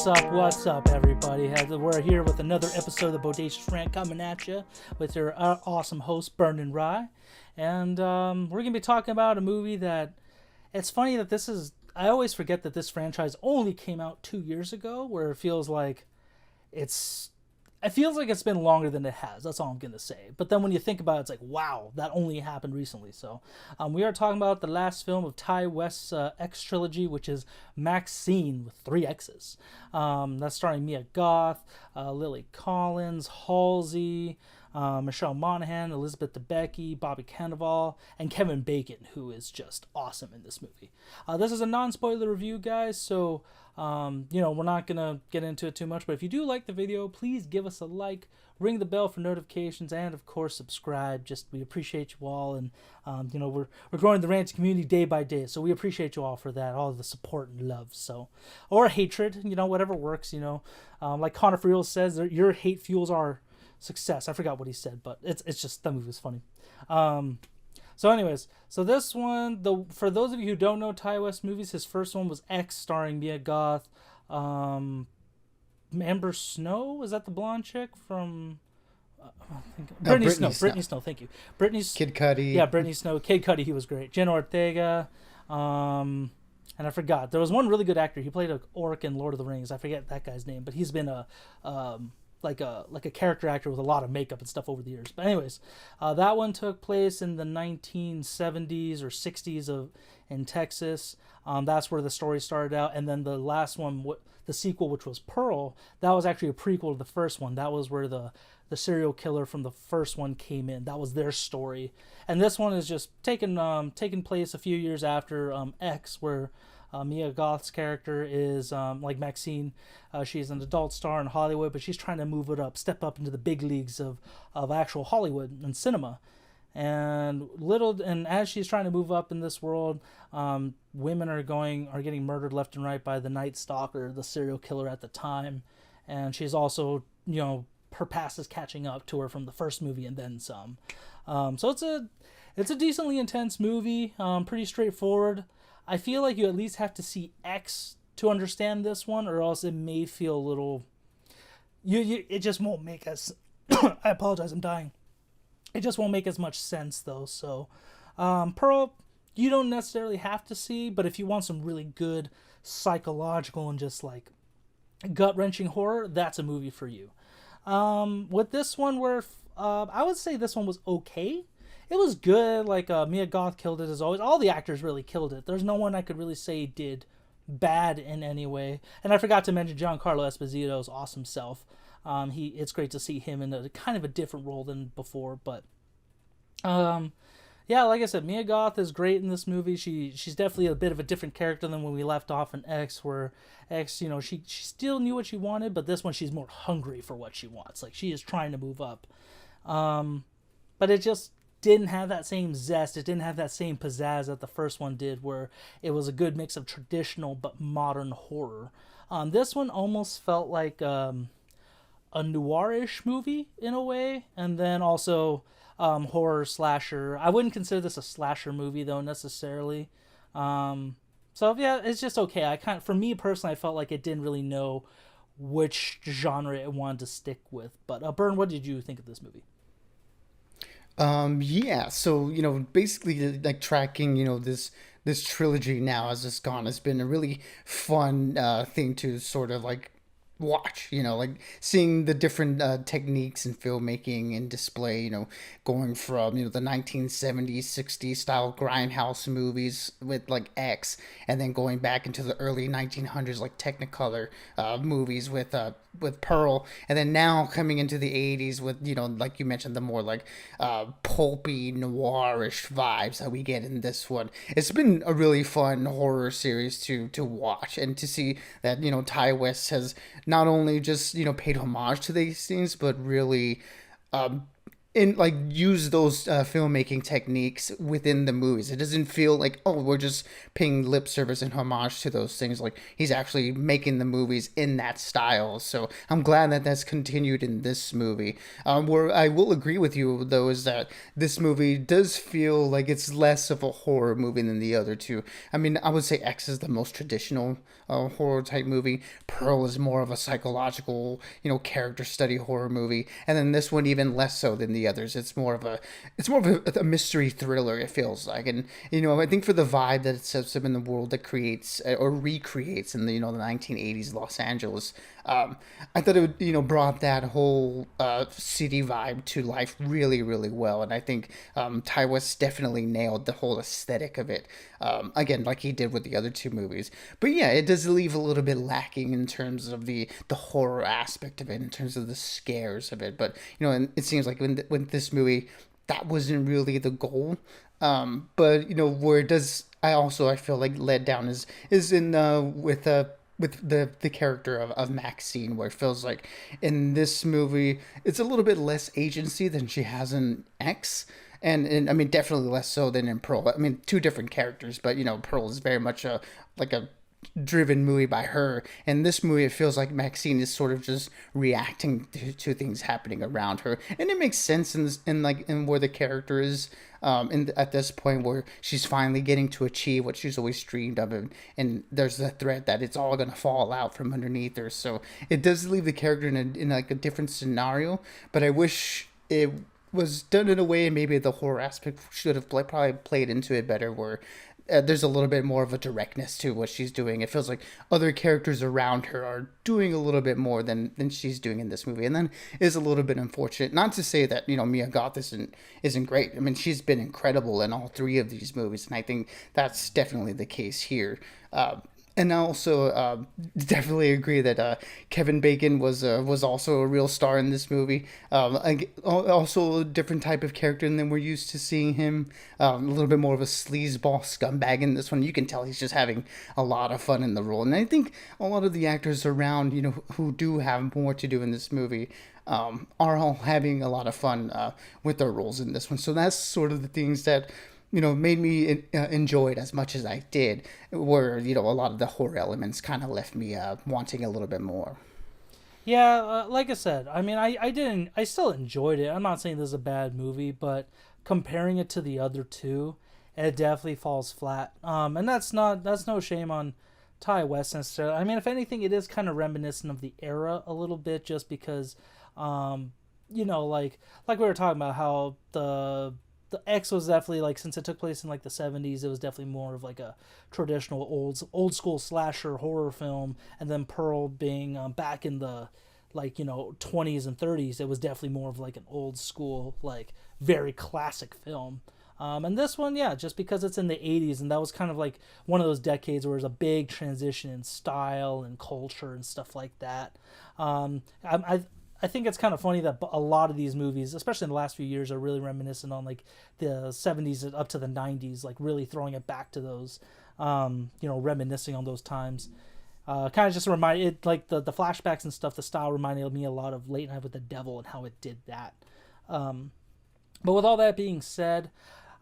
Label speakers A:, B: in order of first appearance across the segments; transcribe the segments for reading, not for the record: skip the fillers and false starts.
A: What's up, everybody? We're here with another episode of the Bodacious Rant coming at you with your awesome host, Burn Rye. And we're going to be talking about a movie that, it's funny that I always forget that this franchise only came out 2 years ago, where it feels like it's been longer than it has. That's all I'm going to say. But then when you think about it, it's like, wow, that only happened recently. So we are talking about the last film of Ty West's X trilogy, which is MaXXXine with 3 X's. That's starring Mia Goth, Lily Collins, Halsey, Michelle Monaghan, Elizabeth Debicki, Bobby Cannavale, and Kevin Bacon, who is just awesome in this movie. This is a non-spoiler review, guys, so we're not going to get into it too much, but if you do like the video, please give us a like, ring the bell for notifications, and of course subscribe. We appreciate you all, and we're growing the Rant community day by day, so we appreciate you all for that, all the support and love, or hatred, whatever works. Like Connor Friel says, your hate fuels our success. I forgot what he said, but it's just, that movie was funny. So anyways, this one, for those of you who don't know Ty West movies, his first one was X, starring Mia Goth, Amber Snow, is that the blonde chick from Brittany Snow, thank you.
B: Kid Cudi.
A: Yeah, Brittany Snow, Kid Cudi, he was great. Jenna Ortega, and I forgot. There was one really good actor. He played an orc in Lord of the Rings. I forget that guy's name, but he's been a character actor with a lot of makeup and stuff over the years. But anyways, that one took place in the 1970s or 60s in Texas. That's where the story started out. And then the last one, the sequel, which was Pearl, that was actually a prequel to the first one. That was where the serial killer from the first one came in. That was their story. And this one is just taking place a few years after X, where Mia Goth's character is like Maxine. She's an adult star in Hollywood, but she's trying to step up into the big leagues of actual Hollywood and cinema. And as she's trying to move up in this world, women are getting murdered left and right by the Night Stalker, the serial killer at the time. And she's also, her past is catching up to her from the first movie and then some. So it's a decently intense movie, pretty straightforward. I feel like you at least have to see X to understand this one, or else it may feel a little... It just won't make as... I apologize, I'm dying. It just won't make as much sense, though. So, Pearl, you don't necessarily have to see, but if you want some really good psychological and just, gut-wrenching horror, that's a movie for you. With this one, I would say this one was okay. It was good. Mia Goth killed it as always. All the actors really killed it. There's no one I could really say did bad in any way. And I forgot to mention Giancarlo Esposito's awesome self. It's great to see him in a kind of a different role than before. But yeah, like I said, Mia Goth is great in this movie. She's definitely a bit of a different character than when we left off in X, where X, she still knew what she wanted, but this one she's more hungry for what she wants. She is trying to move up. But it just didn't have that same zest. It didn't have that same pizzazz that the first one did, where it was a good mix of traditional but modern horror. This one almost felt like a noirish movie in a way, and then also horror slasher. I wouldn't consider this a slasher movie though necessarily. So yeah, it's just okay. For me personally, I felt like it didn't really know which genre it wanted to stick with. But Bern, what did you think of this movie?
B: So basically tracking this trilogy now as it's gone has been a really fun thing to sort of watch, seeing the different techniques in filmmaking and display, going from, the 1970s, 60s style grindhouse movies with X, and then going back into the early 1900s, Technicolor movies with Pearl, and then now coming into the 80s with, like you mentioned, the more pulpy, noirish vibes that we get in this one. It's been a really fun horror series to watch, and to see that, Ty West has not only just, paid homage to these things, but really and like use those filmmaking techniques within the movies. It doesn't feel like, oh, we're just paying lip service and homage to those things. Like he's actually making the movies in that style. So I'm glad that that's continued in this movie. Where I will agree with you though is that this movie does feel like it's less of a horror movie than the other two. I mean, I would say X is the most traditional horror type movie. Pearl is more of a psychological, character study horror movie, and then this one even less so than the others. It's more of a mystery thriller. It feels like, and I think for the vibe that it sets up in the world that creates or recreates in the 1980s Los Angeles. I thought it would, brought that whole city vibe to life really, really well. And I think Ty West definitely nailed the whole aesthetic of it. Again, like he did with the other two movies. But yeah, it does leave a little bit lacking in terms of the horror aspect of it, in terms of the scares of it. But, and it seems like when this movie, that wasn't really the goal. But, where it does, I feel like led down is in with the character of MaXXXine, where it feels like in this movie it's a little bit less agency than she has in X, and I mean definitely less so than in Pearl. I mean, two different characters, but Pearl is very much a driven movie by her. And this movie, it feels like Maxine is sort of just reacting to things happening around her, and it makes sense in where the character is at this point where she's finally getting to achieve what she's always dreamed of, and there's the threat that it's all gonna fall out from underneath her. So it does leave the character in like a different scenario, but I wish it was done in a way, and maybe the horror aspect should have probably played into it better, where there's a little bit more of a directness to what she's doing. It feels like other characters around her are doing a little bit more than she's doing in this movie, and then is a little bit unfortunate. Not to say that Mia Goth isn't great. I mean, she's been incredible in all three of these movies, and I think that's definitely the case here. And I also definitely agree that Kevin Bacon was also a real star in this movie. Also a different type of character than we're used to seeing him. A little bit more of a sleazeball scumbag in this one. You can tell he's just having a lot of fun in the role. And I think a lot of the actors around, who do have more to do in this movie, are all having a lot of fun with their roles in this one. So that's sort of the things that made me enjoy it as much as I did, where, a lot of the horror elements kind of left me wanting a little bit more.
A: Yeah, like I said, I mean, I still enjoyed it. I'm not saying this is a bad movie, but comparing it to the other two, it definitely falls flat. And that's no shame on Ty West necessarily. I mean, if anything, it is kind of reminiscent of the era a little bit, just because, like we were talking about how the X was definitely, like, since it took place in like the 70s, it was definitely more of like a traditional old school slasher horror film, and then Pearl being back in the 20s and 30s, it was definitely more of like an old school, like, very classic film. And this one, yeah, just because it's in the 80s, and that was kind of like one of those decades where there's a big transition in style and culture and stuff like that. I think it's kind of funny that a lot of these movies, especially in the last few years, are really reminiscent on like the 70s up to the 90s, like really throwing it back to those, reminiscing on those times. Kind of just remind it, like the flashbacks and stuff, the style reminded me a lot of Late Night with the Devil and how it did that. But with all that being said,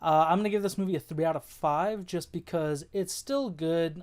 A: I'm gonna give this movie a 3 out of 5, just because it's still good,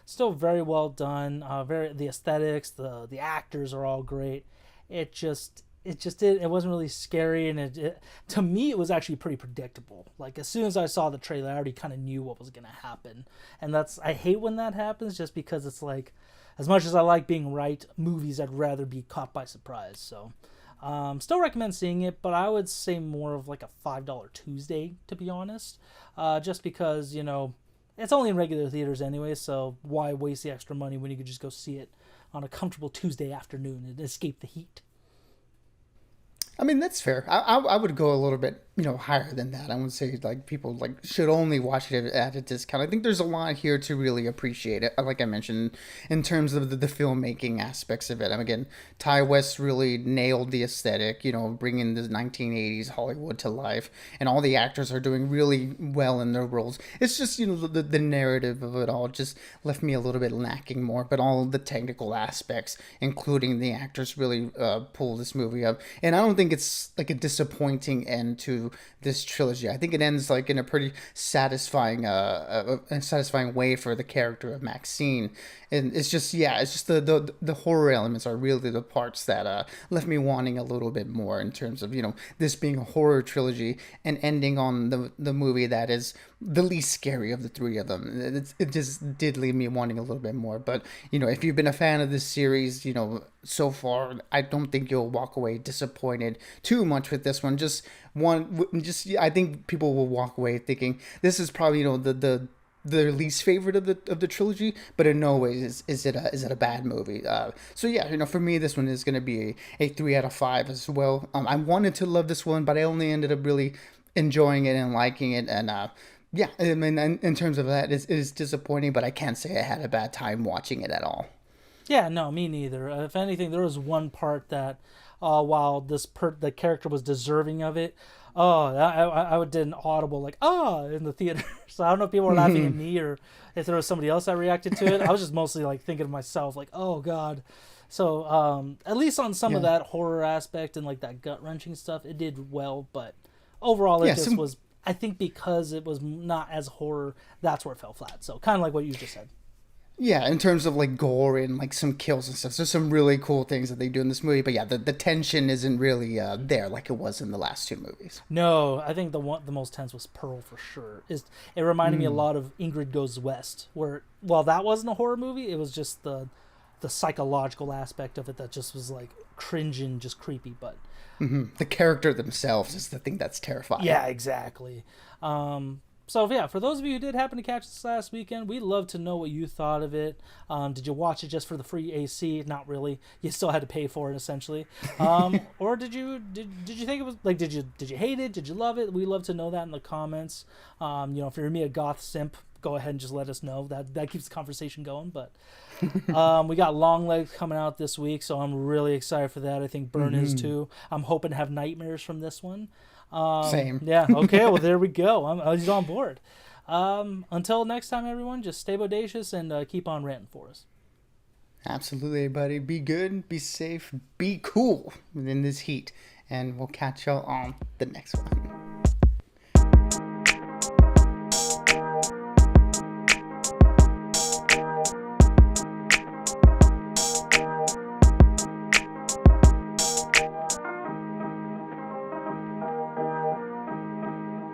A: still very well done. The aesthetics, the actors are all great. It wasn't really scary, and to me it was actually pretty predictable. Like, as soon as I saw the trailer, I already kind of knew what was gonna happen, and I hate when that happens, just because it's like, as much as I like being right, movies I'd rather be caught by surprise. So still recommend seeing it, but I would say more of like a $5 Tuesday, to be honest, just because it's only in regular theaters anyway, so why waste the extra money when you could just go see it on a comfortable Tuesday afternoon and escape the heat.
B: I mean, that's fair. I would go a little bit higher than that. I wouldn't say like people like should only watch it at a discount. I think there's a lot here to really appreciate it. Like I mentioned, in terms of the filmmaking aspects of it. And again, Ty West really nailed the aesthetic. Bringing the 1980s Hollywood to life, and all the actors are doing really well in their roles. It's just the narrative of it all just left me a little bit lacking more. But all the technical aspects, including the actors, really pull this movie up. And I don't think it's like a disappointing end to this trilogy. I think it ends like in a pretty satisfying way for the character of MaXXXine. And it's just the horror elements are really the parts that left me wanting a little bit more in terms of this being a horror trilogy and ending on the movie that is the least scary of the three of them. It just did leave me wanting a little bit more. But if you've been a fan of this series so far, I don't think you'll walk away disappointed too much with this one. I think people will walk away thinking this is probably the least favorite of the trilogy, but in no way is it a bad movie. For me, this one is going to be a 3 out of 5 as well. I wanted to love this one, but I only ended up really enjoying it and liking it. And I mean, in terms of that, it is disappointing, but I can't say I had a bad time watching it at all.
A: Yeah, no, me neither. If anything, there was one part that, while the character was deserving of it, I did an audible like in the theater. So I don't know if people were laughing at me or if there was somebody else that reacted to it. I was just mostly like thinking to myself like, oh god. So at least on some of that horror aspect and like that gut wrenching stuff, it did well. But overall, it was. I think because it was not as horror, that's where it fell flat. So kind of like what you just said.
B: Yeah, in terms of like gore and like some kills and stuff, there's some really cool things that they do in this movie. But yeah, the tension isn't really there like it was in the last two movies.
A: No, I think the most tense was Pearl for sure. It reminded me a lot of Ingrid Goes West, where that wasn't a horror movie. It was just the psychological aspect of it that just was like cringing, just creepy. But
B: the character themselves is the thing that's terrifying.
A: Yeah, exactly. For those of you who did happen to catch this last weekend, we'd love to know what you thought of it. Did you watch it just for the free AC? Not really. You still had to pay for it essentially. Or did you think it was like did you hate it? Did you love it? We'd love to know that in the comments. If you're a Mia Goth simp, go ahead and just let us know. That keeps the conversation going. But we got Long Legs coming out this week, so I'm really excited for that. I think Burn is too. I'm hoping to have nightmares from this one.
B: Same.
A: Yeah. Okay. Well, there we go. I'm on board. Until next time, everyone, just stay bodacious and keep on ranting for us.
B: Absolutely, everybody. Be good, be safe, be cool in this heat. And we'll catch y'all on the next one.